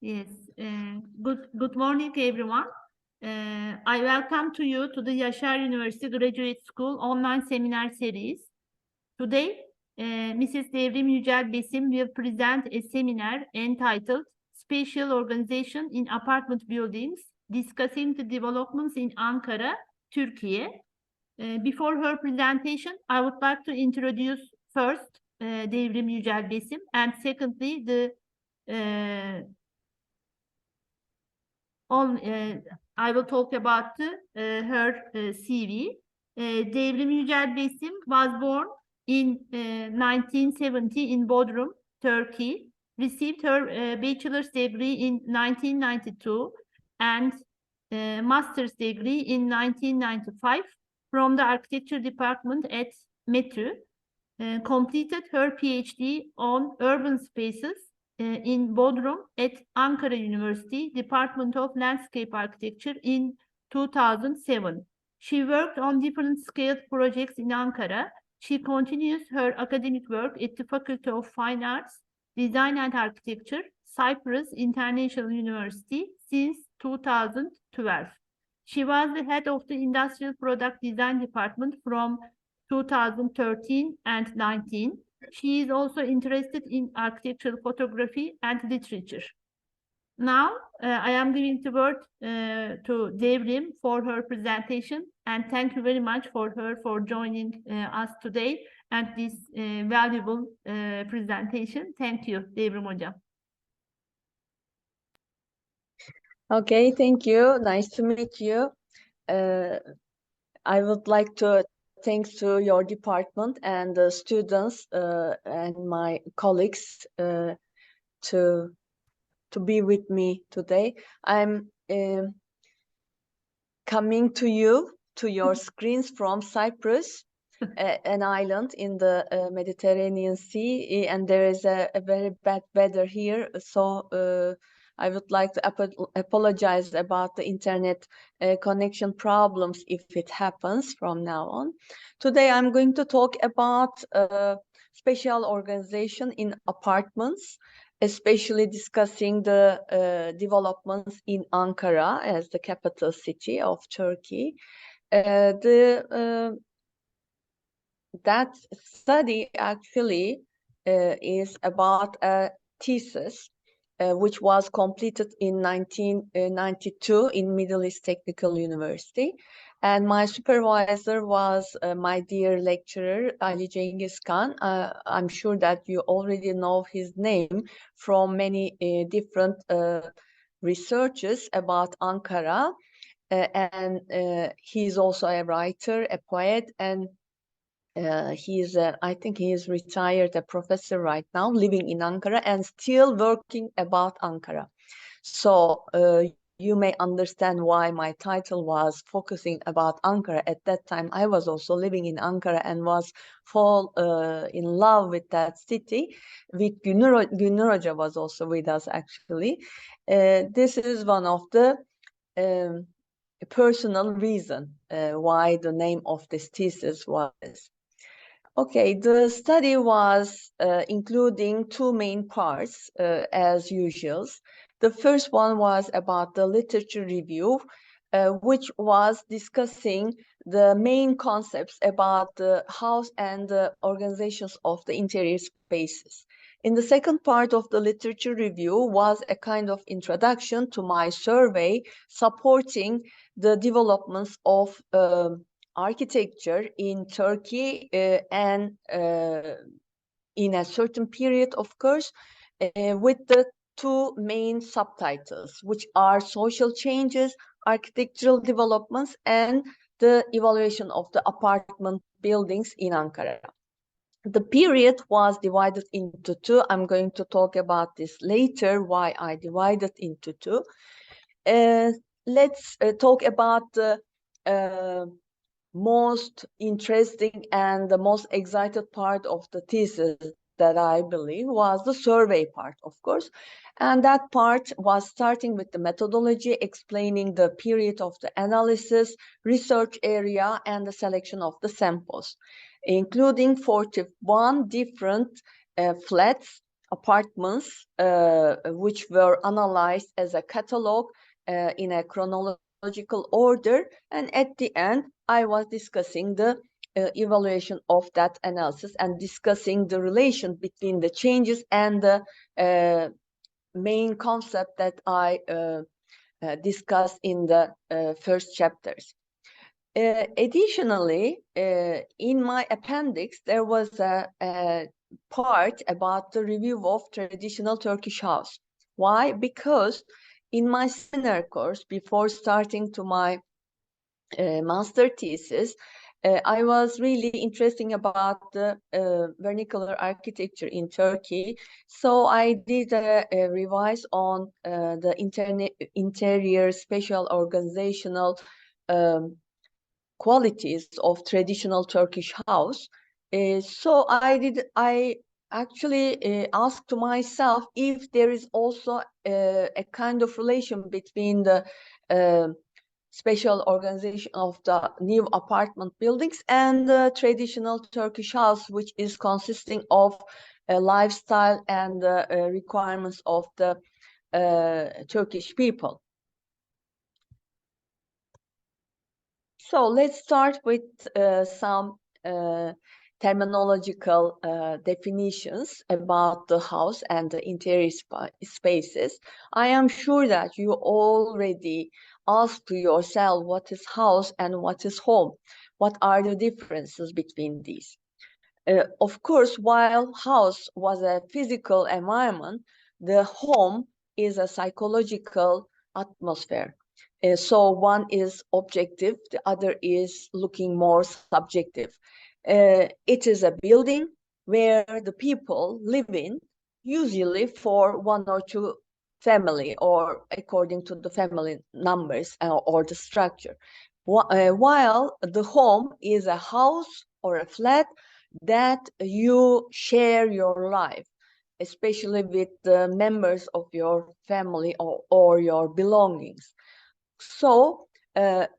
Yes. Good morning, everyone. I welcome to you to the Yaşar University Graduate School online seminar series. Today, Mrs. Devrim Yücel Besim will present a seminar entitled Spatial Organization in Apartment Buildings, discussing the developments in Ankara, Turkey. Before her presentation, I would like to introduce first Devrim Yücel Besim, and secondly I will talk about her CV. Devrim Yücel Besim was born in 1970 in Bodrum, Turkey. Received her bachelor's degree in 1992 and master's degree in 1995 from the architecture department at METÜ. Completed her PhD on urban spaces in Bodrum at Ankara University, Department of Landscape Architecture in 2007. She worked on different scaled projects in Ankara. She continues her academic work at the Faculty of Fine Arts, Design and Architecture, Cyprus International University since 2012. She was the head of the Industrial Product Design Department from 2013 and 19. She is also interested in architectural photography and literature. Now, I am giving the word to Devrim for her presentation, and thank you very much for her for joining us today and this valuable presentation. Thank you, Devrim Hocam. Okay, thank you. Nice to meet you. I would like to thanks to your department and the students and my colleagues to be with me today. I'm coming to your screens from Cyprus, an island in the Mediterranean Sea, and there is a very bad weather here. So I would like to apologize about the internet connection problems if it happens from now on. Today I'm going to talk about spatial organization in apartments, especially discussing the developments in Ankara as the capital city of Turkey. That study actually is about a thesis which was completed in 1992 in Middle East Technical University. And my supervisor was my dear lecturer, Ali Cengiz Khan. I'm sure that you already know his name from many different researches about Ankara. And he's also a writer, a poet, and I think he is retired, a professor right now, living in Ankara and still working about Ankara. So you may understand why my title was focusing about Ankara. At that time, I was also living in Ankara and was fall in love with that city. With Günür Hoca was also with us, actually. This is one of the personal reason why the name of this thesis was. Okay, the study was including two main parts as usual. The first one was about the literature review, which was discussing the main concepts about the house and the organizations of the interior spaces. In the second part of the literature review was a kind of introduction to my survey supporting the developments of architecture in Turkey and in a certain period, of course, with the two main subtitles, which are social changes, architectural developments, and the evaluation of the apartment buildings in Ankara. The period was divided into two. I'm going to talk about this later, why I divided into two. Let's talk about the most interesting and the most excited part of the thesis that I believe was the survey part, of course. And that part was starting with the methodology, explaining the period of the analysis, research area, and the selection of the samples, including 41 different flats apartments, which were analyzed as a catalog in a chronological order. And at the end, I was discussing the evaluation of that analysis and discussing the relation between the changes and the main concept that I discussed in the first chapters. Additionally, in my appendix, there was a part about the review of traditional Turkish house. Why? Because in my seminar course, before starting to my master thesis, I was really interested about the vernacular architecture in Turkey. So I did a revise on the interior spatial organizational qualities of traditional Turkish house. So I actually asked to myself if there is also a kind of relation between the spatial organization of the new apartment buildings and the traditional Turkish house, which is consisting of a lifestyle and the requirements of the Turkish people. So let's start with some terminological definitions about the house and the interior spaces. I am sure that you already asked to yourself what is house and what is home. What are the differences between these? Of course, while house was a physical environment, the home is a psychological atmosphere. So one is objective, the other is looking more subjective. It is a building where the people live in, usually for one or two family or according to the family numbers or the structure. While the home is a house or a flat that you share your life, especially with the members of your family or your belongings. So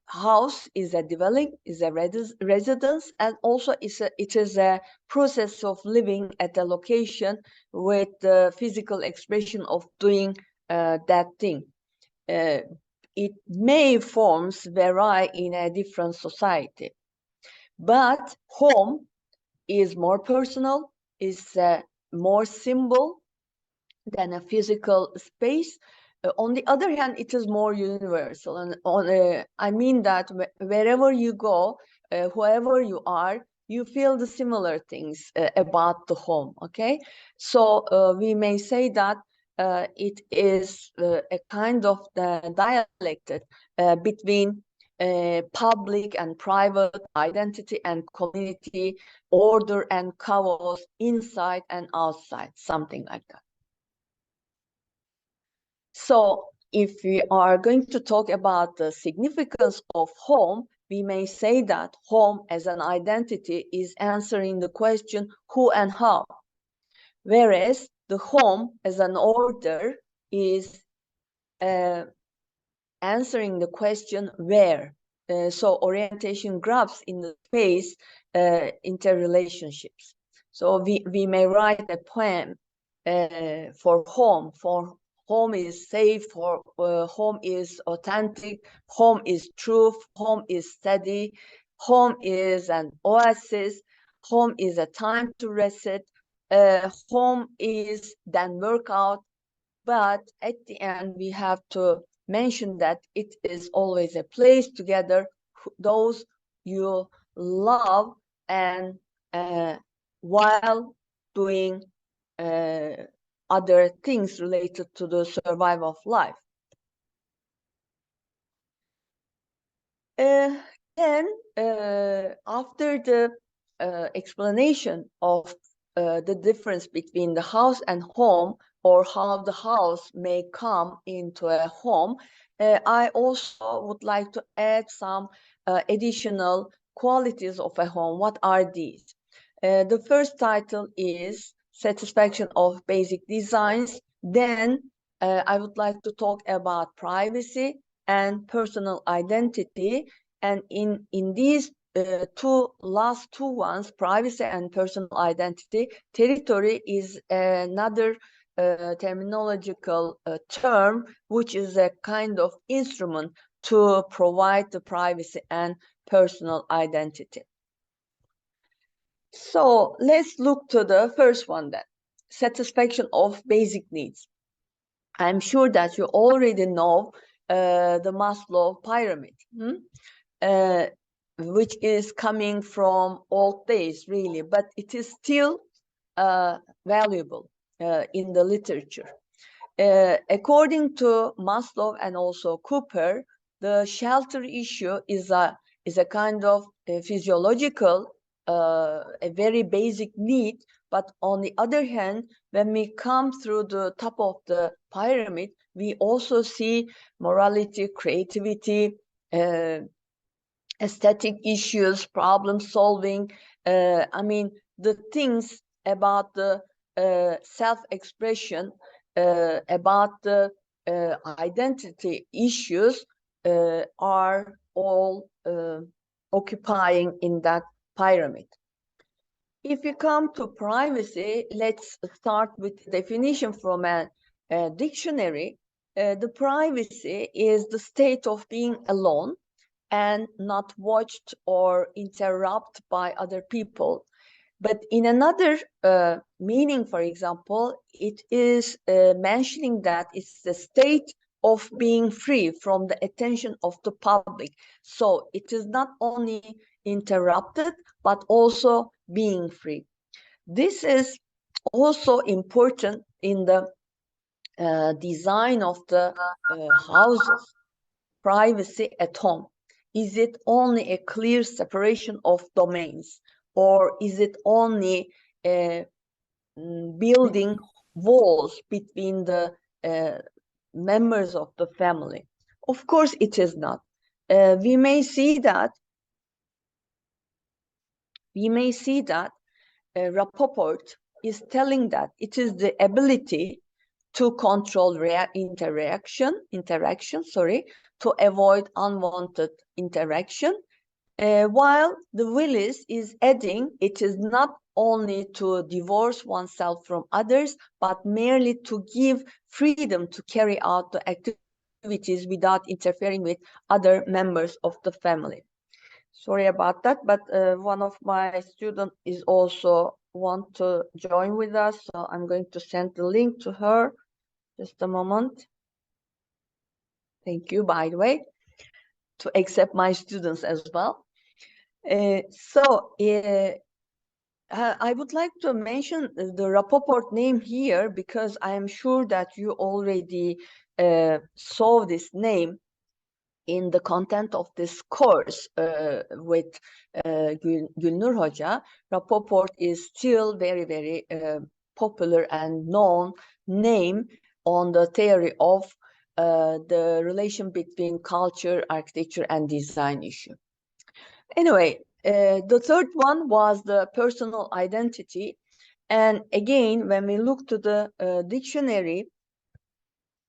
house is a dwelling, is a residence, and also it is a process of living at a location with the physical expression of doing that thing. It may forms vary in a different society, but home is more personal, is more symbol than a physical space. On the other hand, it is more universal. And I mean that wherever you go, whoever you are, you feel the similar things about the home, okay? So we may say that it is a kind of dialected between public and private, identity and community, order and chaos, inside and outside, something like that. So if we are going to talk about the significance of home, we may say that home as an identity is answering the question who and how, whereas the home as an order is answering the question where. So orientation graphs in the space interrelationships. So we may write a poem for home is safe, for home is authentic, home is truth, home is steady, home is an oasis, home is a time to reset, home is then workout. But at the end, we have to mention that it is always a place together, those you love, and while doing other things related to the survival of life. Then, after the explanation of the difference between the house and home, or how the house may come into a home, I also would like to add some additional qualities of a home. What are these? The first title is Satisfaction of Basic Designs. Then I would like to talk about privacy and personal identity. And in these last two ones, privacy and personal identity, territory is another terminological term, which is a kind of instrument to provide the privacy and personal identity. So let's look to the first one then, satisfaction of basic needs. I'm sure that you already know the Maslow pyramid, which is coming from old days, really, but it is still valuable in the literature. According to Maslow and also Cooper, the shelter issue is a kind of physiological, a very basic need. But on the other hand, when we come through the top of the pyramid, we also see morality, creativity, aesthetic issues, problem solving. I mean, the things about the self-expression, about the identity issues are all occupying in that pyramid. If you come to privacy, let's start with the definition from a dictionary. The privacy is the state of being alone and not watched or interrupted by other people. But in another meaning, for example, it is mentioning that it's the state of being free from the attention of the public. So it is not only interrupted, but also being free. This is also important in the design of the houses. Privacy at home. Is it only a clear separation of domains, or is it only building walls between the members of the family? Of course, it is not. We may see that Rappaport is telling that it is the ability to control interaction, to avoid unwanted interaction, while the Willis is adding it is not only to divorce oneself from others, but merely to give freedom to carry out the activities without interfering with other members of the family. Sorry about that, but one of my students is also want to join with us, so I'm going to send the link to her. Just a moment. Thank you, by the way, to accept my students as well. I would like to mention the Rappaport name here because I am sure that you already saw this name in the content of this course with Gülnur Hoca. Rappaport is still very, very popular and known name on the theory of the relation between culture, architecture, and design issue. Anyway, the third one was the personal identity. And again, when we look to the dictionary,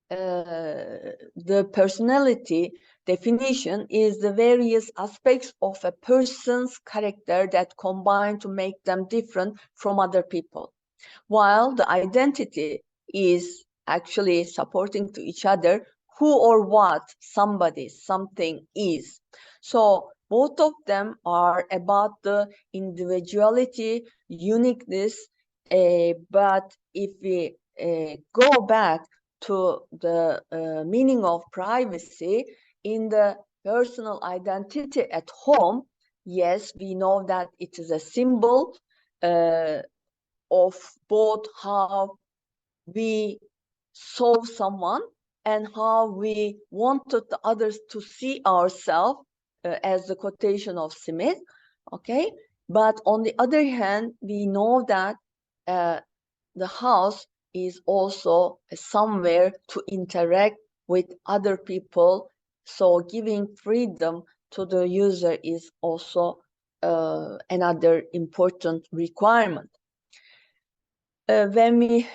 the personality definition is the various aspects of a person's character that combine to make them different from other people, while the identity is actually supporting to each other who or what somebody, something is. So both of them are about the individuality, uniqueness, but if we go back to the meaning of privacy in the personal identity at home, yes, we know that it is a symbol of both how we saw someone and how we wanted the others to see ourselves, as the quotation of Smith, okay? But on the other hand, we know that the house is also somewhere to interact with other people, so giving freedom to the user is also another important requirement. When we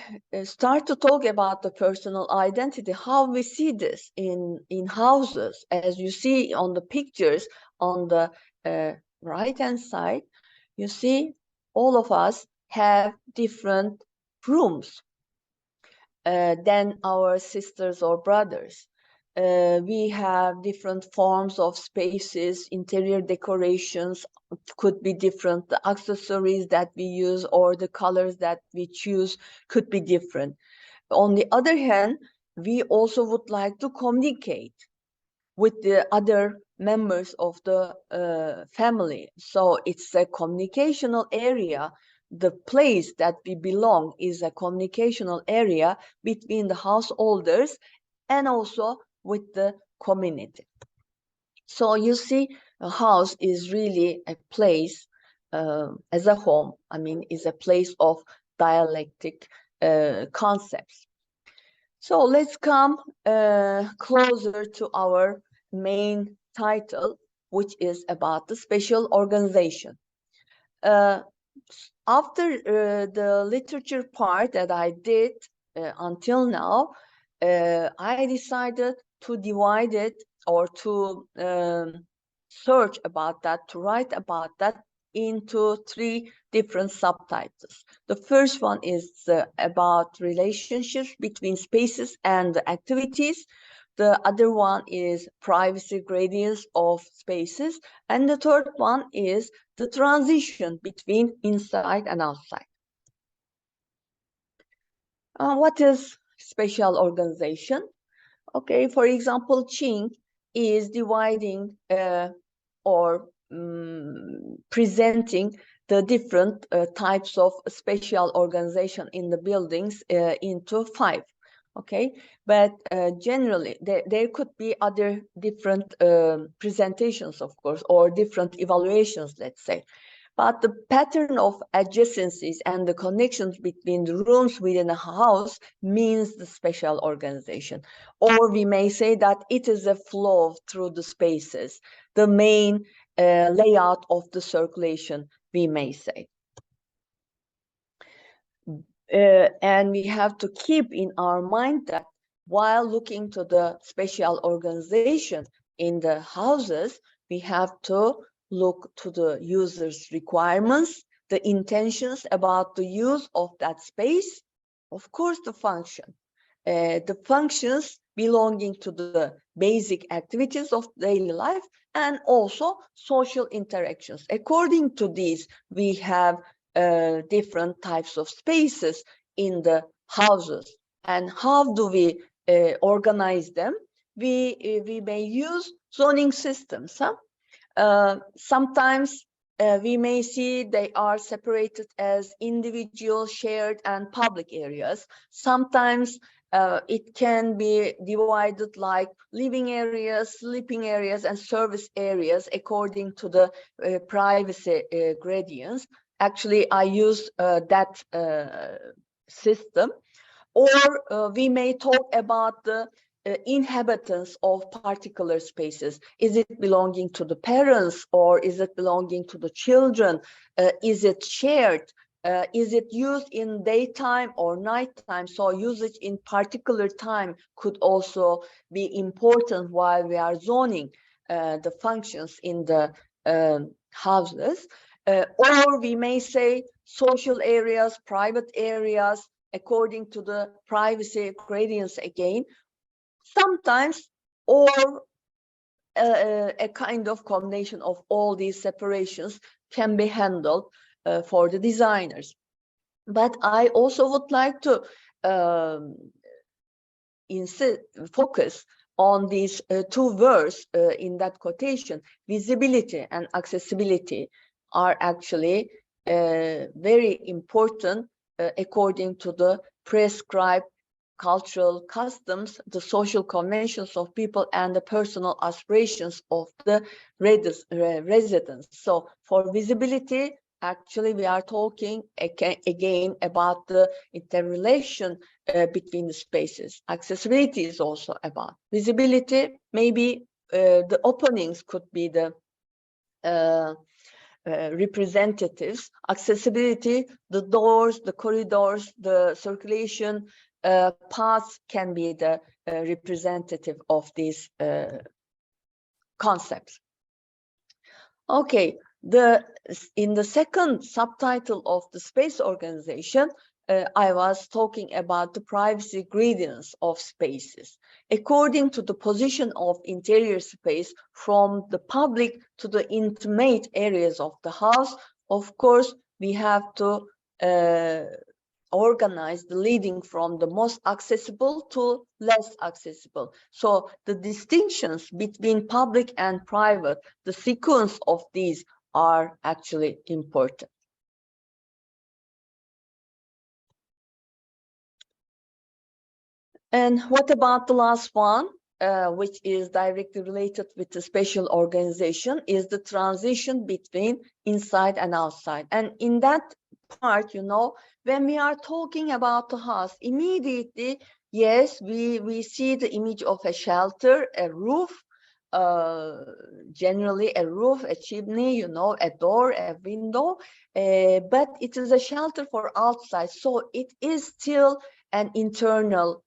start to talk about the personal identity, how we see this in houses, as you see on the pictures on the right-hand side, you see all of us have different rooms than our sisters or brothers. We have different forms of spaces, interior decorations could be different, the accessories that we use or the colors that we choose could be different. On the other hand, we also would like to communicate with the other members of the family. So it's a communicational area. The place that we belong is a communicational area between the householders and also with the community. So you see, a house is really a place as a home. I mean, is a place of dialectic concepts. So let's come closer to our main title, which is about the spatial organization. After the literature part that I did until now, I decided to divide it or to search about that, to write about that into 3 different subtitles. The first one is about relationships between spaces and activities. The other one is privacy gradients of spaces. And the third one is the transition between inside and outside. What is spatial organization? Okay, for example, Qing is dividing or presenting the different types of spatial organization in the buildings into 5. Okay, but generally there could be other different presentations, of course, or different evaluations, let's say. But the pattern of adjacencies and the connections between the rooms within a house means the spatial organization. Or we may say that it is a flow through the spaces, the main layout of the circulation, we may say. And we have to keep in our mind that while looking to the spatial organization in the houses, we have to look to the user's requirements, the intentions about the use of that space, of course, the function. The functions belonging to the basic activities of daily life and also social interactions. According to these, we have different types of spaces in the houses. And how do we organize them? We may use zoning systems. Sometimes we may see they are separated as individual, shared, and public areas. Sometimes it can be divided like living areas, sleeping areas, and service areas according to the privacy gradients. Actually, I use that system. Or we may talk about the inhabitants of particular spaces. Is it belonging to the parents or is it belonging to the children? Is it shared? Is it used in daytime or nighttime? So usage in particular time could also be important while we are zoning the functions in the houses. Or we may say social areas, private areas, according to the privacy gradients again. Sometimes, or a kind of combination of all these separations can be handled for the designers. But I also would like to focus on these 2 words in that quotation. Visibility and accessibility are actually very important according to the prescribed cultural customs, the social conventions of people, and the personal aspirations of the residents. So for visibility, actually we are talking again about the interrelation between the spaces. Accessibility is also about visibility. Maybe the openings could be the representatives. Accessibility, the doors, the corridors, the circulation paths can be the representative of these concepts. Okay, In the second subtitle of the space organization, I was talking about the privacy gradients of spaces. According to the position of interior space from the public to the intimate areas of the house, of course, we have to organize the leading from the most accessible to less accessible. So the distinctions between public and private, the sequence of these are actually important. And what about the last one, which is directly related with the spatial organization, is the transition between inside and outside. And in that part, you know, when we are talking about the house, immediately, yes, we see the image of a shelter, a roof, generally a roof, a chimney, you know, a door, a window, but it is a shelter for outside. So it is still an internal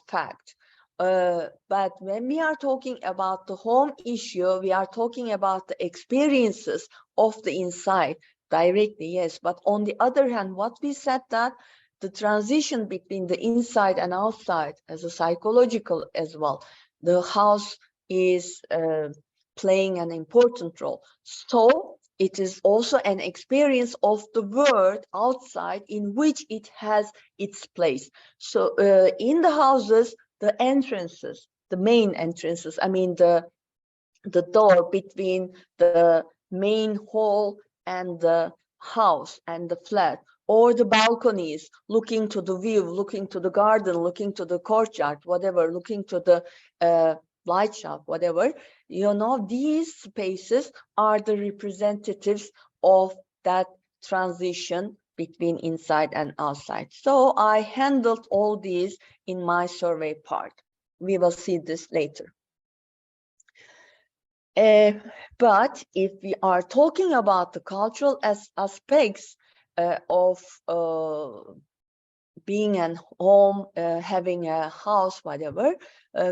fact. But when we are talking about the home issue, we are talking about the experiences of the inside directly, yes. But on the other hand, what we said that the transition between the inside and outside as a psychological as well, the house is playing an important role. So it is also an experience of the world outside in which it has its place. So in the houses, the entrances, the main entrances, I mean the door between the main hall and the house and the flat, or the balconies looking to the view, looking to the garden, looking to the courtyard, whatever, looking to the light shop, whatever, you know, these spaces are the representatives of that transition between inside and outside. So I handled all these in my survey part. We will see this later. But if we are talking about the cultural aspects of being at home, having a house, whatever,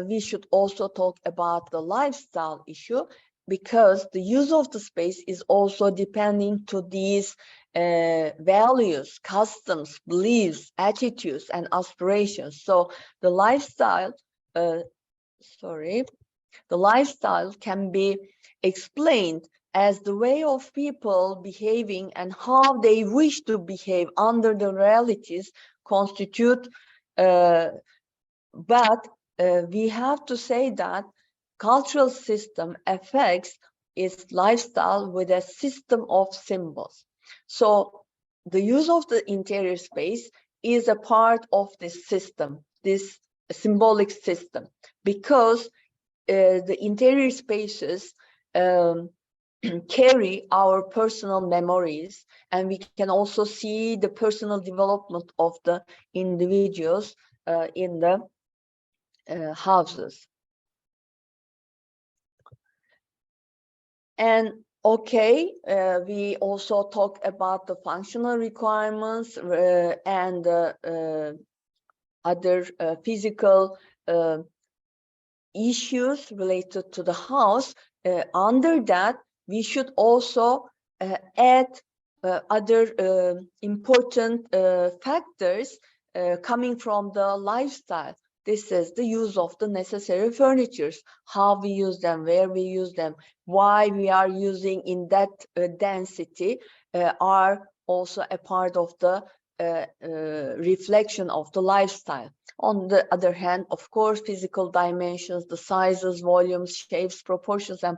we should also talk about the lifestyle issue, because the use of the space is also depending to these values, customs, beliefs, attitudes, and aspirations. So the lifestyle, the lifestyle can be explained as the way of people behaving and how they wish to behave under the realities constitute, but we have to say that cultural system affects its lifestyle with a system of symbols. So the use of the interior space is a part of this system, this symbolic system, because the interior spaces carry our personal memories, and we can also see the personal development of the individuals in the houses. And okay, we also talk about the functional requirements and other physical issues related to the house. Under that, we should also add other important factors coming from the lifestyle. This is the use of the necessary furnitures, how we use them, where we use them, why we are using in that density are also a part of the reflection of the lifestyle. On the other hand, of course, physical dimensions, the sizes, volumes, shapes, proportions, and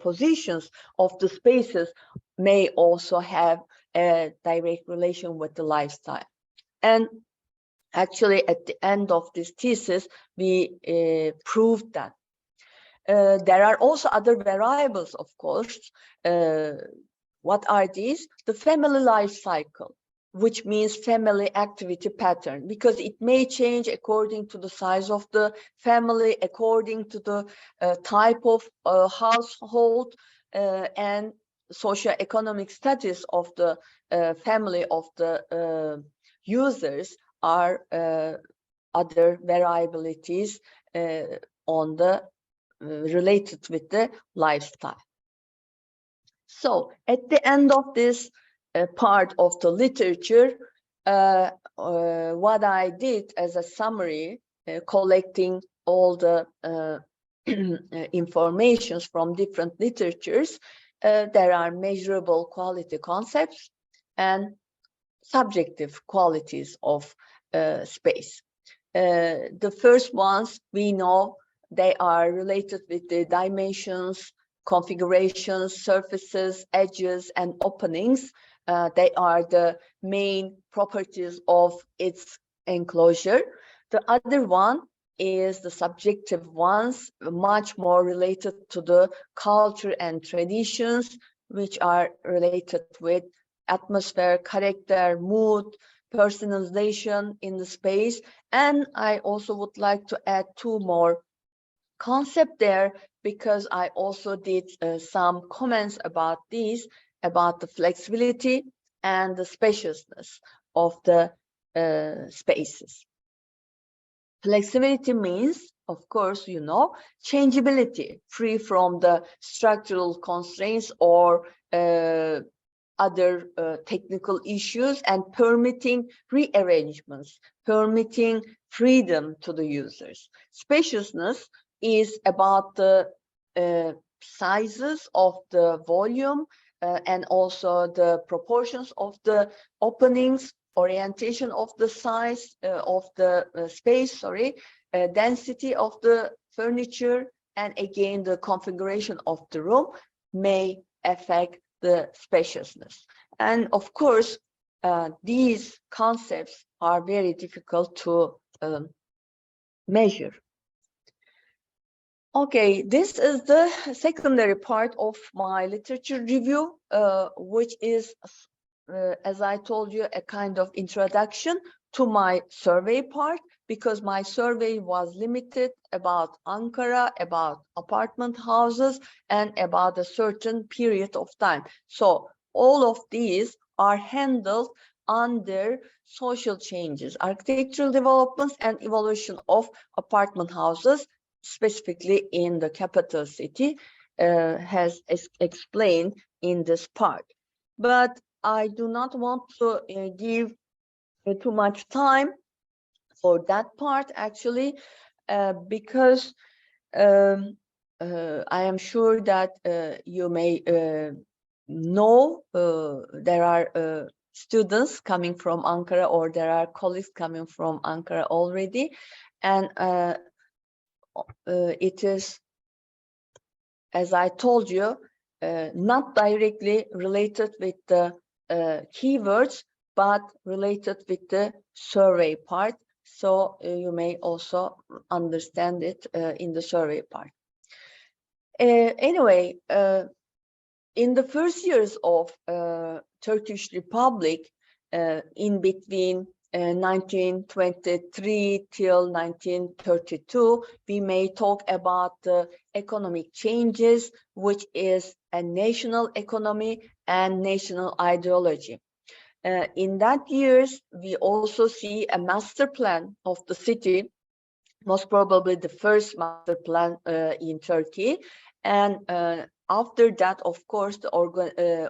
positions of the spaces may also have a direct relation with the lifestyle. And actually, at the end of this thesis, we proved that. There are also other variables, of course. What are these? The family life cycle, which means family activity pattern, because it may change according to the size of the family, according to the type of household and socioeconomic status of the family of the users are other variabilities on the related with the lifestyle. So at the end of this part of the literature, what I did as a summary, collecting all the informations from different literatures, there are measurable quality concepts and subjective qualities of space. The first ones, we know they are related with the dimensions, configurations, surfaces, edges, and openings. They are the main properties of its enclosure. The other one is the subjective ones, much more related to the culture and traditions, which are related with atmosphere, character, mood, personalization in the space. And I also would like to add two more concepts there, because I also did some comments about these, about the flexibility and the spaciousness of the spaces. Flexibility means, of course, you know, changeability, free from the structural constraints or other technical issues, and permitting rearrangements, permitting freedom to the users. Spaciousness is about the sizes of the volume and also the proportions of the openings, orientation of the size of the space, density of the furniture, and again the configuration of the room may affect the spaciousness. And of course, these concepts are very difficult to measure. Okay, this is the secondary part of my literature review, which is, as I told you, a kind of introduction to my survey part, because my survey was limited about Ankara, about apartment houses, and about a certain period of time. So all of these are handled under social changes, architectural developments, and evolution of apartment houses, specifically in the capital city, has explained in this part. But I do not want to give too much time for that part, actually, because I am sure that you may know there are students coming from Ankara, or there are colleagues coming from Ankara already, and it is, as I told you, not directly related with the keywords, but related with the survey part. So you may also understand it in the survey part. Anyway, in the first years of Turkish Republic, in between 1923 till 1932, we may talk about the economic changes, which is a national economy and national ideology. In that years, we also see a master plan of the city, most probably the first master plan in Turkey. And after that, of course, the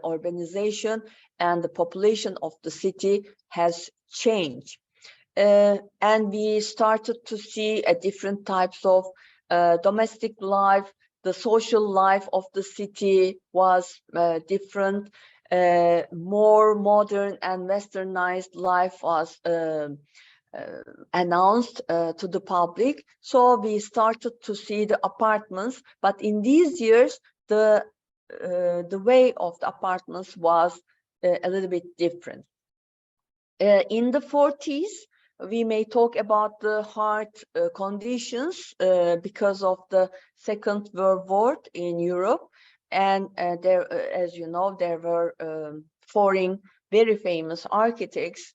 urbanization and the population of the city has changed. And we started to see different types of domestic life. The social life of the city was different. More modern and westernized life was announced to the public. So we started to see the apartments, but in these years, the way of the apartments was a little bit different. In the 40s, we may talk about the hard conditions because of the Second World War in Europe. And there, as you know, there were foreign, very famous architects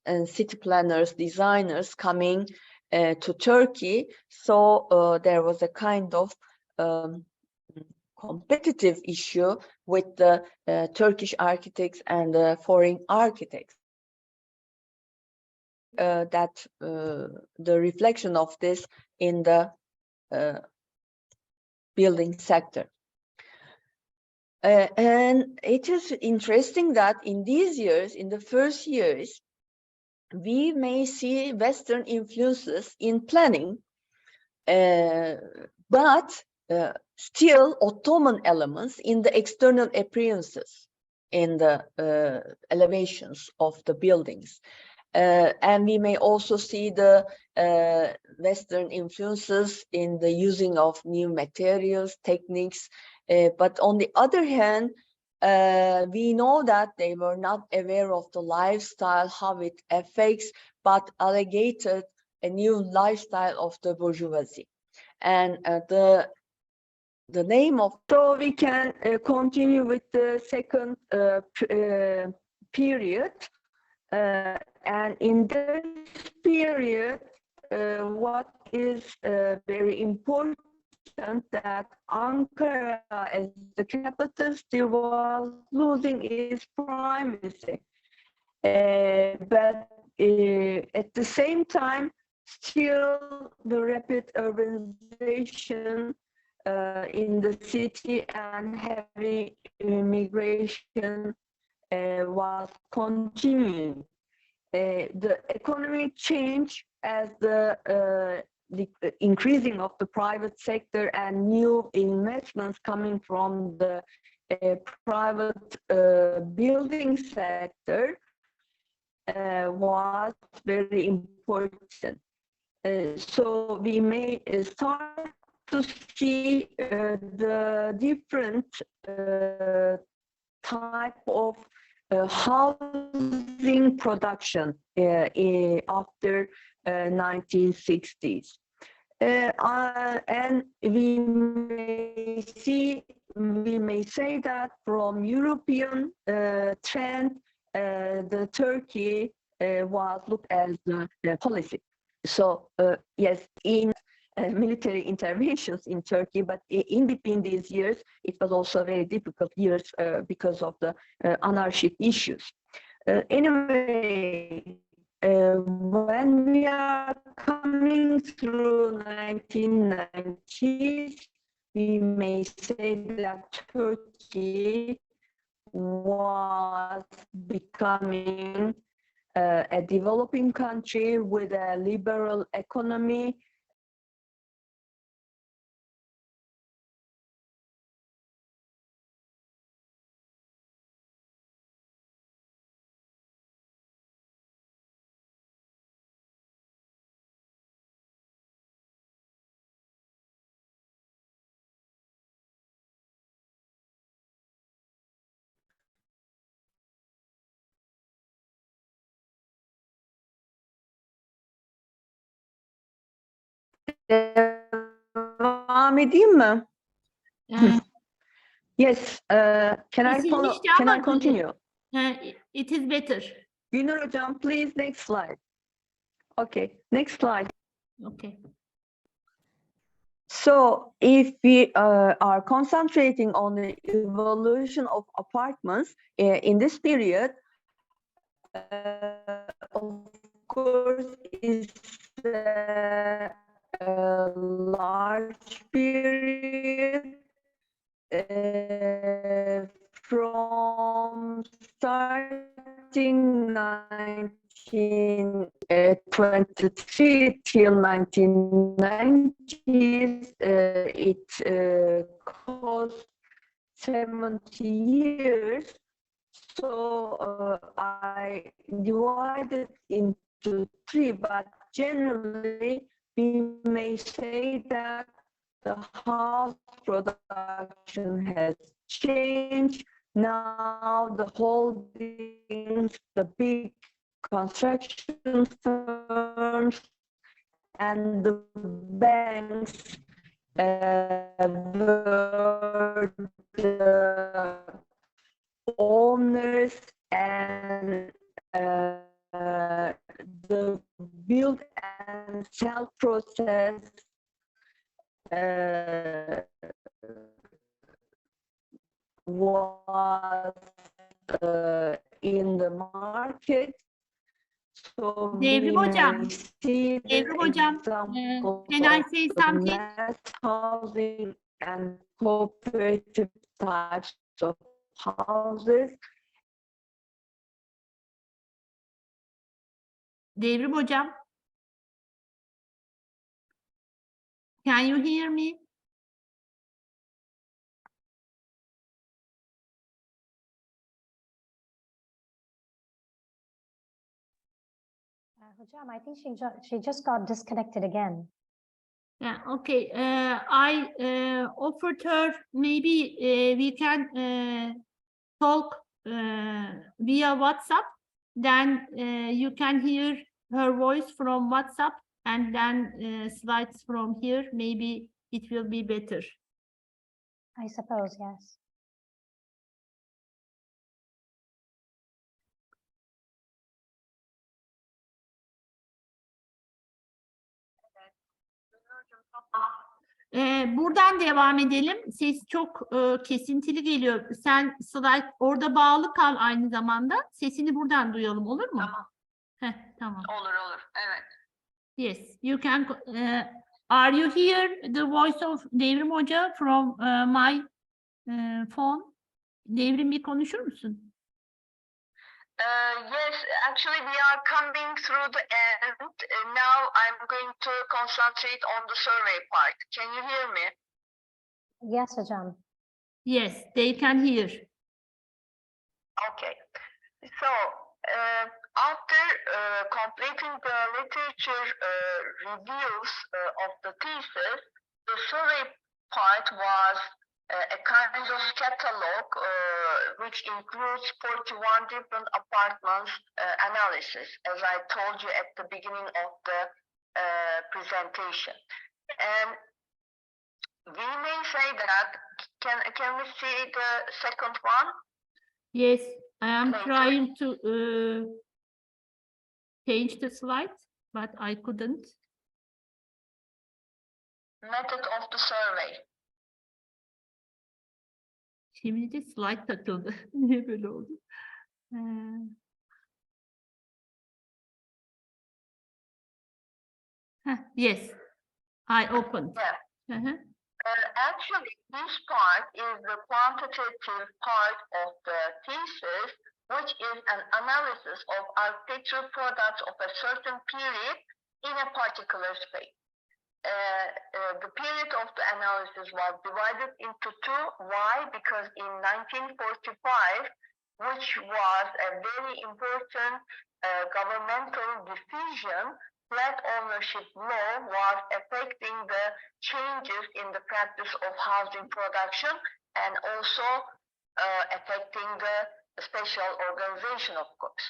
and city planners, designers coming to Turkey. So there was a kind of competitive issue with the Turkish architects and the foreign architects. That the reflection of this in the building sector. And it is interesting that in these years, in the first years, we may see Western influences in planning, but still Ottoman elements in the external appearances, in the elevations of the buildings. And we may also see the Western influences in the using of new materials, techniques. But on the other hand, we know that they were not aware of the lifestyle, how it affects, but allocated a new lifestyle of the bourgeoisie. And the name of... So we can continue with the second period. And in this period, what is very important that Ankara as the capital still was losing its primacy. But at the same time, still the rapid urbanization in the city and heavy immigration was continuing. The economic change as the increasing of the private sector and new investments coming from the private building sector was very important. So we may start to see the different type of housing production after 1960s. And we may say that from European trend, the Turkey was looked as the policy. So yes, in military interventions in Turkey, but in between these years, it was also very difficult years because of the anarchic issues. Anyway, when we are coming through 1990s, we may say that Turkey was becoming a developing country with a liberal economy. Devam edeyim mi? Yes, can I follow? Kesilmişti Can I ama continue? it is better. Günür Hocam, please, next slide. Okay, next slide. Okay. So if we are concentrating on the evolution of apartments in this period, of course, it's a large period from starting 1923 till 1990s, it caused 70 years. So I divided into three, but generally we may say that the house production has changed. Now the holdings, the big construction firms and the banks were the owners, and the build and sell process was in the market. So Devrim Hocam, Devrim Hocam, can I say something? Mass housing and cooperative types of houses. Devrim hocam. Can you hear me? Hocam, I think she just got disconnected again. Yeah, okay. I offered her maybe we can talk via WhatsApp. Then you can hear her voice from WhatsApp and then slides from here. Maybe it will be better. I suppose, yes. Buradan devam edelim. Ses çok kesintili geliyor. Sen slide orada bağlı kal aynı zamanda. Sesini buradan duyalım, olur mu? Tamam. Heh, tamam. Olur. Evet. Yes, you can. Are you here? The voice of Devrim Hoca from my phone. Devrim, bir konuşur musun? Yes, actually we are coming through the end. Now I'm going to concentrate on the survey part. Can you hear me? Yes, hocam. Yes, they can hear. Okay. So, after completing the literature reviews of the thesis, the survey part was a kind of catalog which includes 41 different apartments analysis, as I told you at the beginning of the presentation. And we may say that, can we see the second one? Yes, I am Later. trying to change the slide, but I couldn't. Method of the survey. Şimdi de slide takıldı. Niye böyle oldu? Yes, I opened. Yeah. Actually, this part is the quantitative part of the thesis, which is an analysis of architectural products of a certain period in a particular space. The period of the analysis was divided into two. Why? Because in 1945, which was a very important governmental decision, flat ownership law was affecting the changes in the practice of housing production and also affecting the spatial organization, of course.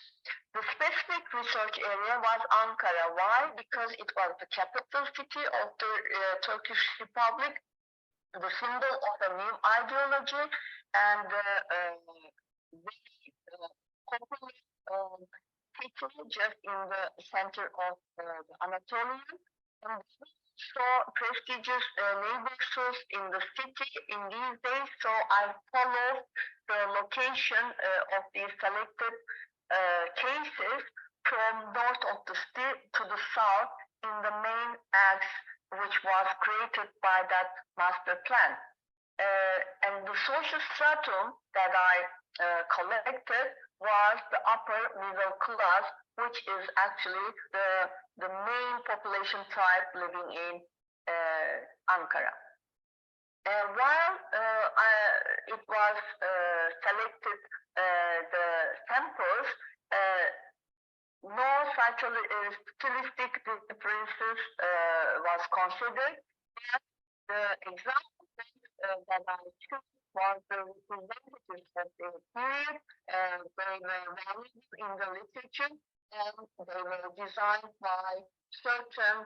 The specific research area was Ankara. Why? Because it was the capital city of the Turkish Republic, the symbol of a new ideology, and city just in the center of the Anatolia. And so prestigious neighborhoods in the city in these days. So I followed the location of these selected cases from north of the state to the south in the main axis which was created by that master plan. And the social stratum that I collected was the upper middle class, which is actually the main population type living in Ankara. While it was selected the samples, no stylistic differences was considered. The example that I chose was the representatives of the period. They were valued in the literature and they were designed by certain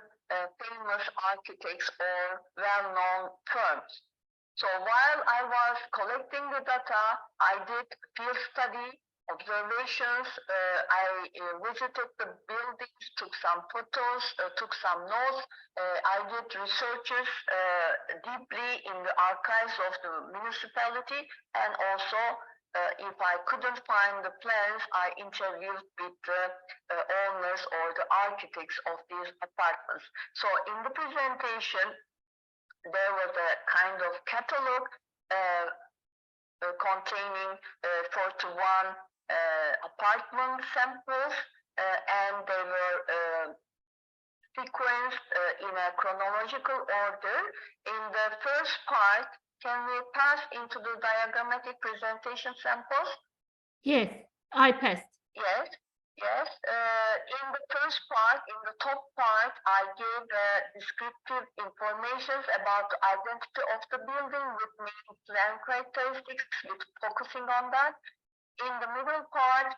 famous architects or well-known firms. So while I was collecting the data, I did field study, observations, I visited the buildings, took some photos, took some notes. I did researches deeply in the archives of the municipality, and also if I couldn't find the plans, I interviewed with the owners or the architects of these apartments. So in the presentation, there was a kind of catalog containing 41 apartment samples, and they were sequenced in a chronological order. In the first part, can we pass into the diagrammatic presentation samples? Yes, I passed. Yes, yes. In the first part, in the top part, I gave descriptive information about the identity of the building with main plan characteristics, with focusing on that. In the middle part,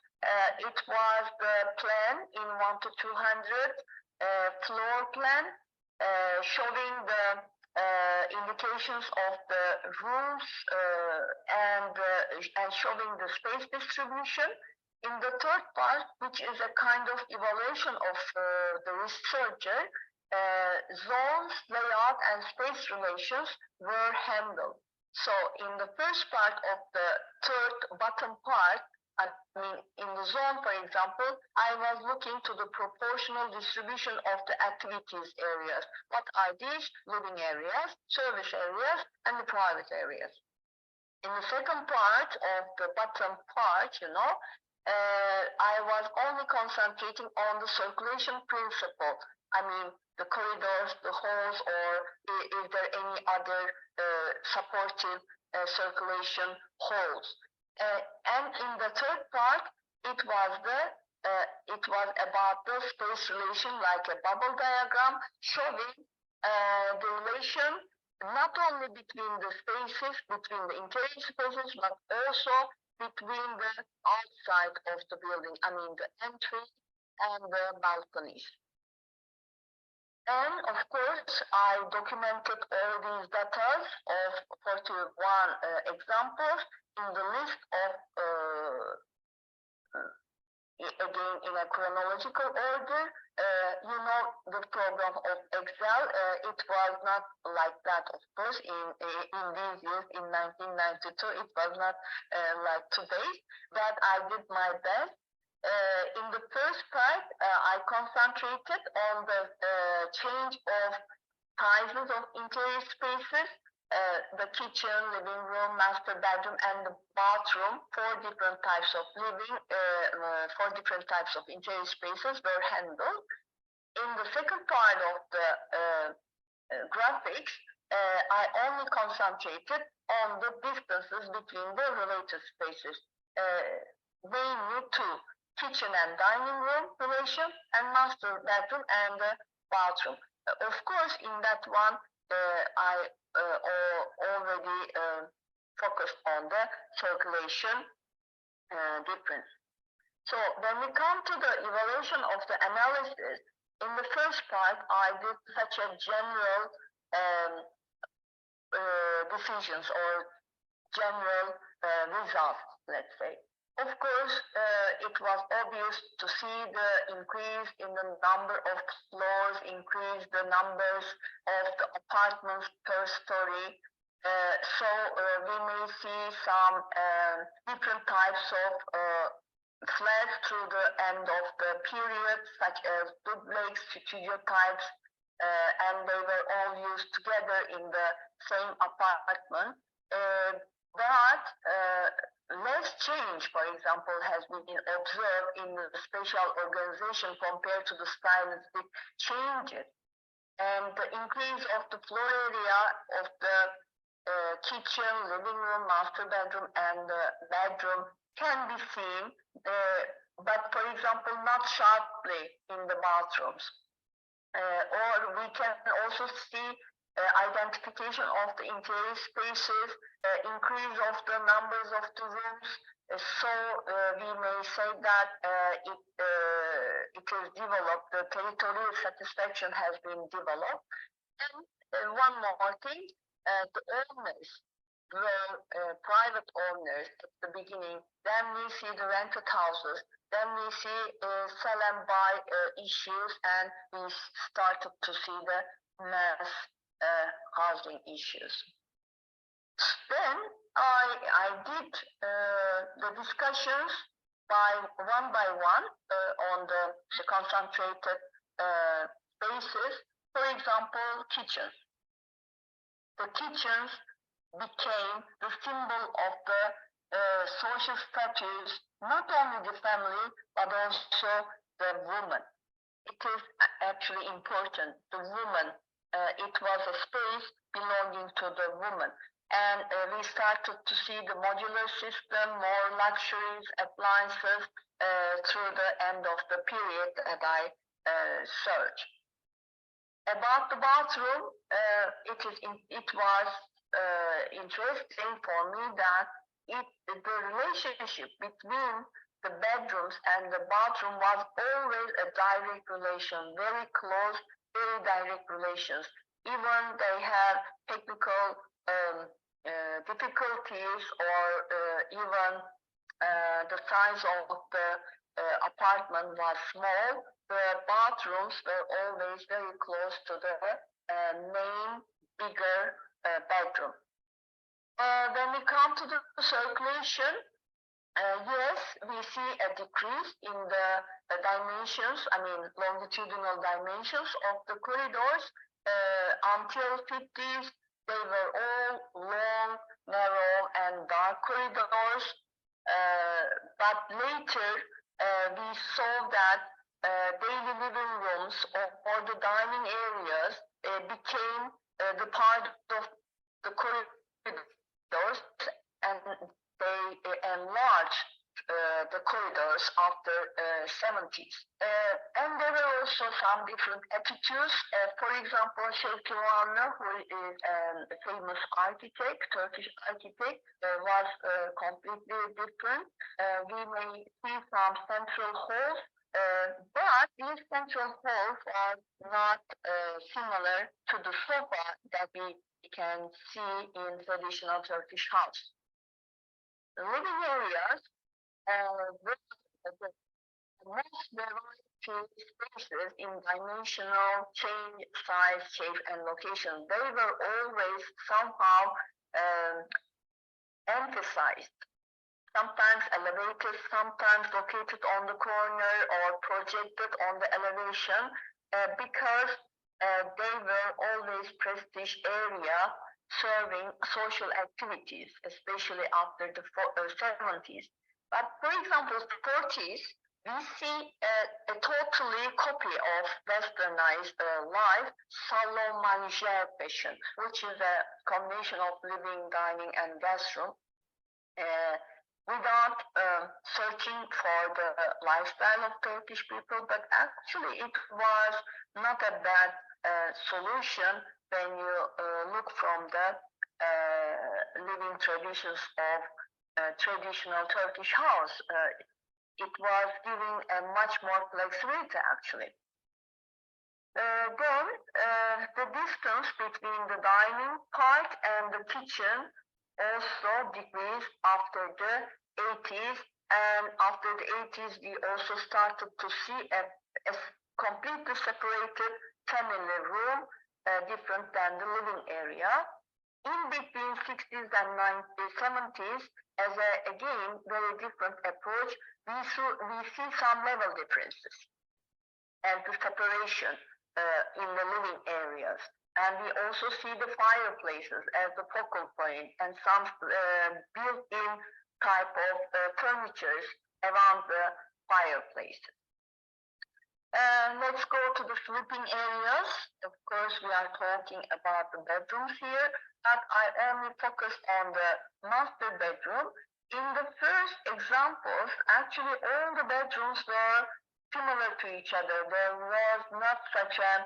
it was the plan in 1 to 200 floor plan, showing the indications of the rooms and showing the space distribution. In the third part, which is a kind of evaluation of the researcher, zones, layout, and space relations were handled. So in the first part of the third bottom part, I mean, in the zone, for example, I was looking to the proportional distribution of the activities areas. What are these? Living areas, service areas, and the private areas. In the second part of the bottom part, I was only concentrating on the circulation principle. I mean, the corridors, the halls, or is there any other supportive circulation halls? And in the third part, it was about the space relation, like a bubble diagram, showing the relation not only between the spaces, between the interior spaces, but also between the outside of the building, I mean the entry and the balconies. And of course, I documented all these data of 41 examples in the list of, again, in a chronological order. The program of Excel, it was not like that, of course, in these years, in 1992, it was not like today, but I did my best. In the first part, I concentrated on the change of sizes of interior spaces, the kitchen, living room, master bedroom, and the bathroom. 4 different types of living, 4 different types of interior spaces were handled. In the second part of the graphics, I only concentrated on the distances between the related spaces, mainly to kitchen and dining room relation, and master bedroom and the bathroom. Of course, in that one, I already focused on the circulation difference. So when we come to the evaluation of the analysis, in the first part, I did such a general decisions or general results, let's say. Of course, it was obvious to see the increase in the number of floors, increase the numbers of the apartments per story. So we may see some different types of flats through the end of the period, such as duplex, studio types, and they were all used together in the same apartment. But less change, for example, has been observed in the spatial organization compared to the stylistic changes. And the increase of the floor area of the kitchen, living room, master bedroom, and the bedroom can be seen, but for example, not sharply in the bathrooms. Or we can also see identification of the interior spaces, increase of the numbers of the rooms. So we may say that it is developed, the territorial satisfaction has been developed. And one more thing, the owners were private owners at the beginning. Then we see the rented houses. Then we see sell and buy issues, and we started to see the mass housing issues. Then I did the discussions by one on the concentrated spaces. For example, kitchens. The kitchens became the symbol of the social status, not only the family, but also the woman. It is actually important, the woman. It was a space belonging to the woman. And we started to see the modular system, more luxuries, appliances through the end of the period that I searched. About the bathroom, it was interesting for me that the relationship between the bedrooms and the bathroom was always a direct relation, very close, very direct relations. Even they have technical difficulties, or even the size of the apartment was small, the bathrooms were always very close to the main, bigger bedroom. When we come to the circulation, yes, we see a decrease in the dimensions, longitudinal dimensions of the corridors. Until 50s, they were all long, narrow, and dark corridors. But later, we saw that daily living rooms or the dining areas became the part of the corridors, and they enlarged the corridors after 70s. And there were also some different attitudes. For example, Şevkivanlı, who is a famous architect, Turkish architect, was completely different. We may see some central halls, but these central halls are not similar to the sofa that we can see in traditional Turkish house. The living areas, the most variety spaces in dimensional change, size, shape, and location, they were always somehow emphasized. Sometimes elevated, sometimes located on the corner or projected on the elevation, because they were always prestige area serving social activities, especially after the 70s. But for example, 40s, we see a totally copy of westernized life, salon manger fashion, which is a combination of living, dining, and bathroom, without searching for the lifestyle of Turkish people. But actually, it was not a bad solution when you look from the living traditions of traditional Turkish house. It was giving a much more flexibility, actually. Then the distance between the dining part and the kitchen also decreased after the 80s, and after the 80s we also started to see a completely separated family room, different than the living area. In between 60s and 70s, as again very different approach, we see some level differences and the separation in the living areas. And we also see the fireplaces as the focal point and some built-in type of furnitures around the fireplaces. Let's go to the sleeping areas. Of course, we are talking about the bedrooms here, but I only focused on the master bedroom. In the first examples, actually all the bedrooms were similar to each other. There was not such a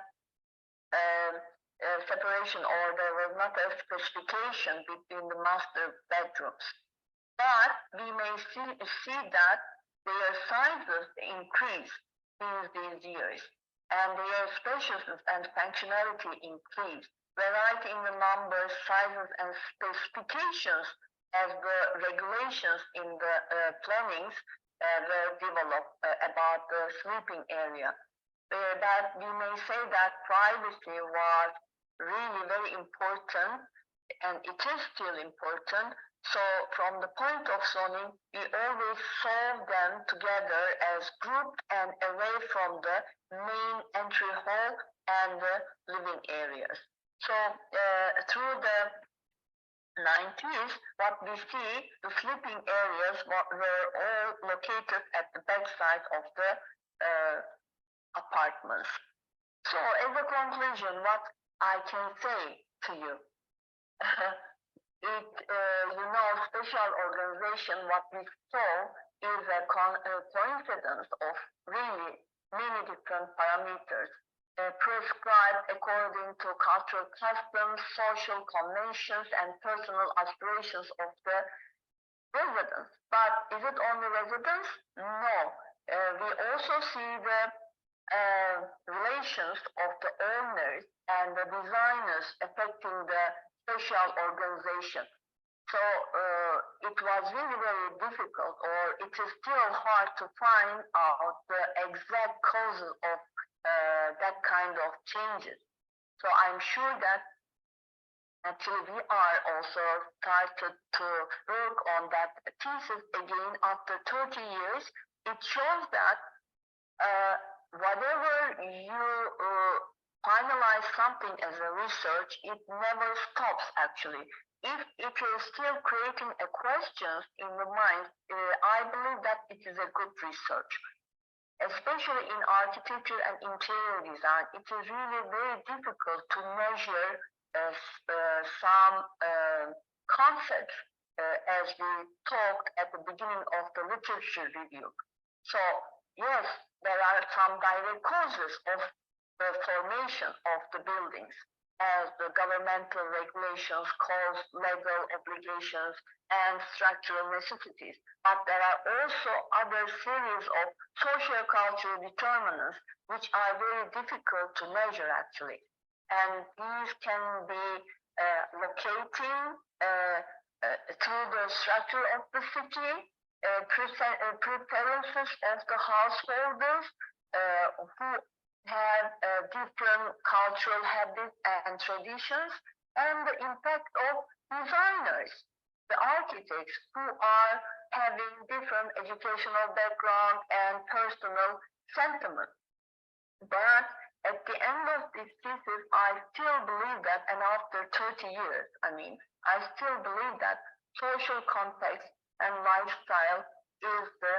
separation, or there was not a specification between the master bedrooms. But we may see that their sizes increased in these years, and their spaciousness and functionality increased. Variety in the numbers, sizes, and specifications as the regulations in the plannings were developed about the sleeping area. That we may say that privacy was really very important, and it is still important. So from the point of zoning, we always saw them together as grouped and away from the main entry hall and the living areas. So through the 90s, what we see, the sleeping areas were all located at the backside of the apartments. So as a conclusion, what I can say to you, spatial organization, what we saw is a coincidence of really many different parameters prescribed according to cultural customs, social conventions, and personal aspirations of the residents. But is it only residents? No. We also see the relations of the owners and the designers affecting the spatial organization. So it was really very difficult, or it is still hard to find out the exact causes of that kind of changes. So I'm sure that actually we are also started to work on that thesis again after 30 years. It shows that whatever you finalize something as a research, it never stops actually. If it is still creating a questions in the mind, I believe that it is a good research. Especially in architecture and interior design, it is really very difficult to measure some concepts as we talked at the beginning of the literature review. So yes, there are some direct causes of the formation of the buildings, as the governmental regulations cause legal obligations and structural necessities. But there are also other series of socio-cultural determinants which are very difficult to measure actually. And these can be locating through the structure of the city, preferences of the householders who have different cultural habits and traditions, and the impact of designers, the architects who are having different educational background and personal sentiment. But at the end of this thesis, I still believe that, and after 30 years, I still believe that social context and lifestyle is the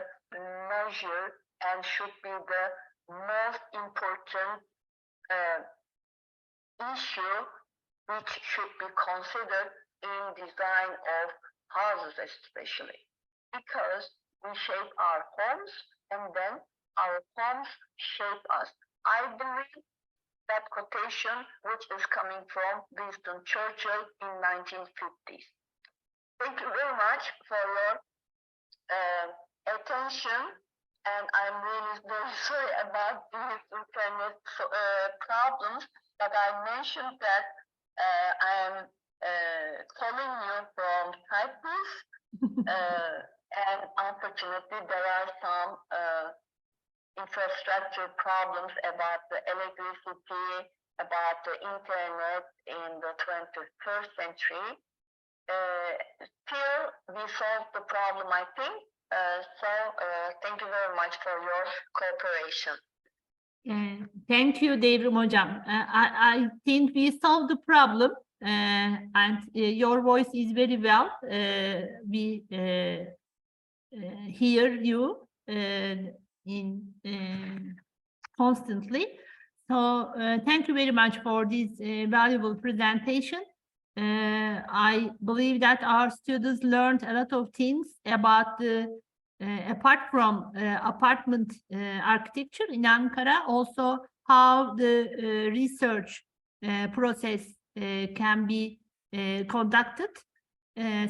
measure and should be the most important issue which should be considered in design of houses especially, because we shape our homes and then our homes shape us. I believe that quotation which is coming from Winston Churchill in 1950s. Thank you very much for your attention, and I'm really very sorry about these internet problems, but I mentioned that I'm calling you from Cyprus, and unfortunately there are some infrastructure problems about the electricity, about the internet in the 21st century. Still, we solved the problem, I think. Thank you very much for your cooperation. Thank you, Devrim Hocam. I think we solved the problem, and your voice is very well. We hear you constantly. So thank you very much for this valuable presentation. I believe that our students learned a lot of things about the apart from apartment architecture in Ankara, also how the research process can be conducted,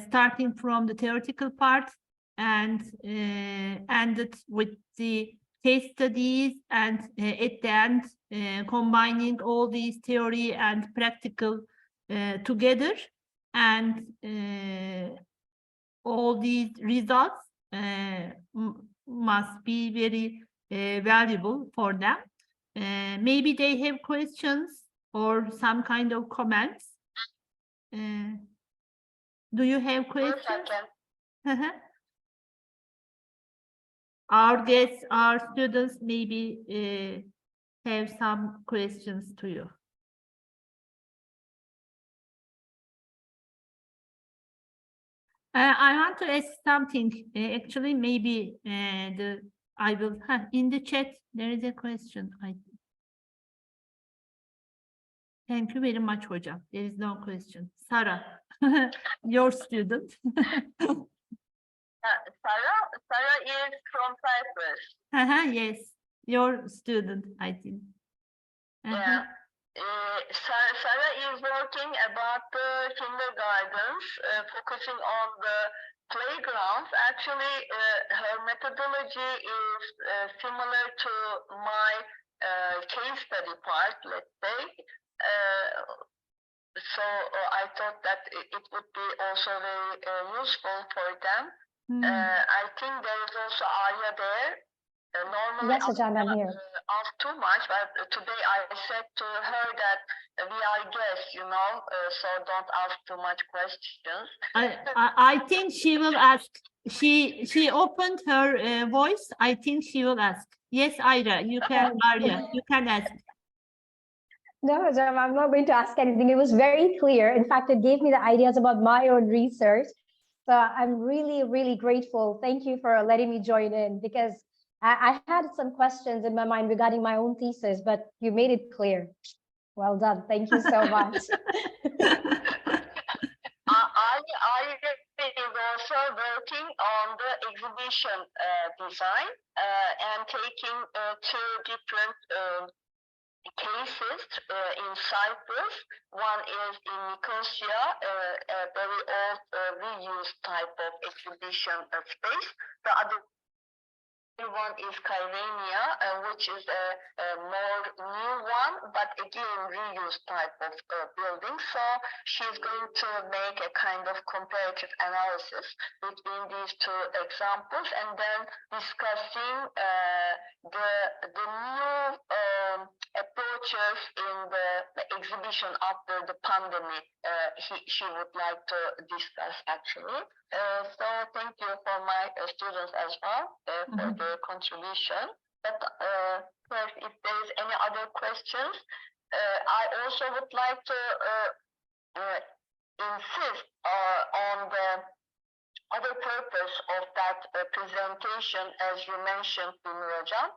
starting from the theoretical part and ended with the case studies, and at the end combining all these theory and practical together, and all these results must be very valuable for them. Maybe they have questions or some kind of comments. Do you have questions? Our guests, our students maybe have some questions to you. I want to ask something. Actually, maybe I will in the chat. There is a question. Thank you very much, hocam. There is no question. Sarah, your student. Sarah is from Cyprus. Yes, your student, I think. Yeah. Sarah is working about the kindergartens, focusing on the playgrounds. Actually, her methodology is similar to my case study part, let's say. So I thought that it would be also very useful for them. I think there is also Arya there. Normally, Yes, hocam, I'm here. Ask too much, but today I said to her that we are guests, you know, so don't ask too much questions. I think she will ask. She opened her voice. I think she will ask. Yes, Ira, you can. Arya, you can ask. No, hocam, I'm not going to ask anything. It was very clear. In fact, it gave me the ideas about my own research. So I'm really, really grateful. Thank you for letting me join in, because I had some questions in my mind regarding my own thesis, but you made it clear. Well done. Thank you so much. I is also working on the exhibition design and taking two different cases in Cyprus. One is in Nicosia, a very old reused type of exhibition space. The other one is Kyrenia, which is a more new one, but again reused type of building. So she's going to make a kind of comparative analysis between these two examples, and then discussing the new approaches in the exhibition after the pandemic. She would like to discuss actually. So thank you for my students as well for their contribution. But first, if there is any other questions, I also would like to insist on the other purpose of that presentation, as you mentioned, Hocam.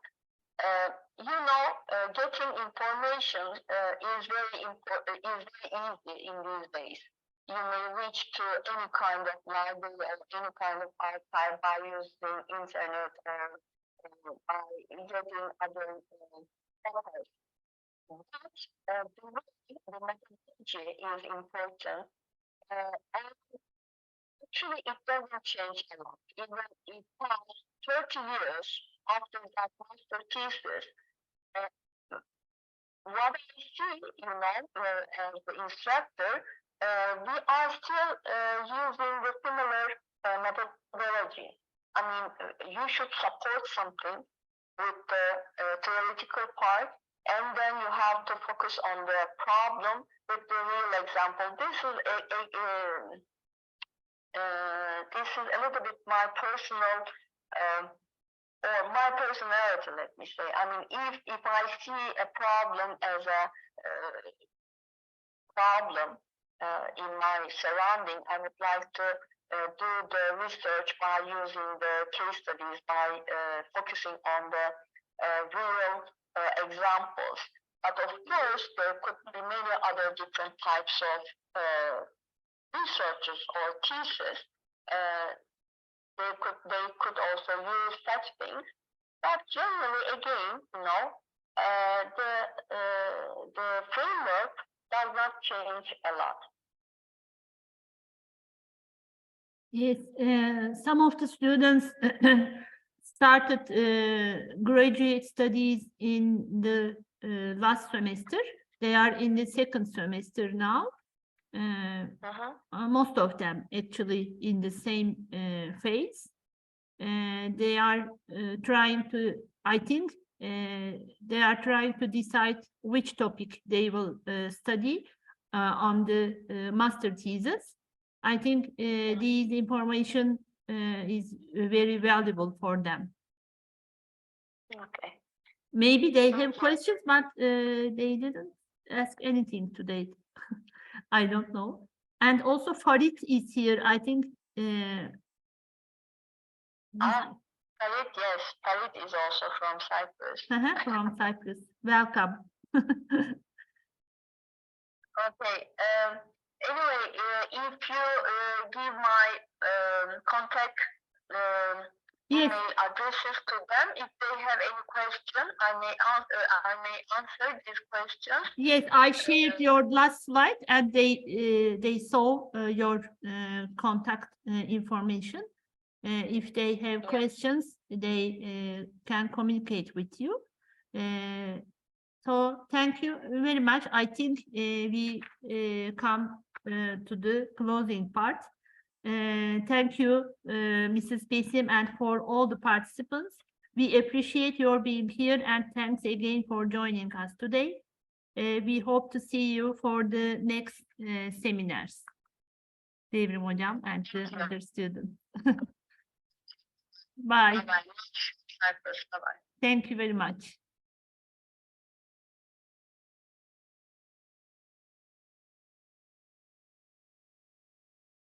You know, getting information is very easy in these days. You may reach to any kind of library or any kind of archive by using internet or by getting other methods. But the methodology is important. And actually, it doesn't change a lot. Even in past 30 years after that master thesis, what I see, you know, as the instructor, we are still using the similar methodology. I mean, you should support something with the theoretical part, and then you have to focus on the problem with the real example. This is a little bit my personal or my personality, let me say. I mean, if I see a problem as a problem in my surrounding, I would like to do the research by using the case studies, by focusing on the real examples. But of course, there could be many other different types of researches or theses. They could also use such things. But generally, again, you know, the framework does not change a lot. Yes, some of the students started graduate studies in the last semester. They are in the second semester now. Most of them actually in the same phase. They are trying to, I think, they are trying to decide which topic they will study on the master thesis. I think this information is very valuable for them. Okay. Maybe they have questions, but they didn't ask anything today. I don't know. And also Farid is here. I think Talit, yes, Talit is also from Cyprus. From Cyprus. Welcome. Okay. Anyway, if you give my contact Yes. email addresses to them, if they have any question, I may answer these questions. Yes, I shared your last slide, and they saw your contact information. If they have questions, they can communicate with you. So thank you very much. I think we come to the closing part. Thank you, Mrs. Besim, and for all the participants. We appreciate your being here, and thanks again for joining us today. We hope to see you for the next seminars. Devrim Hocam and the other students. Bye. Bye-bye. Thank you very much.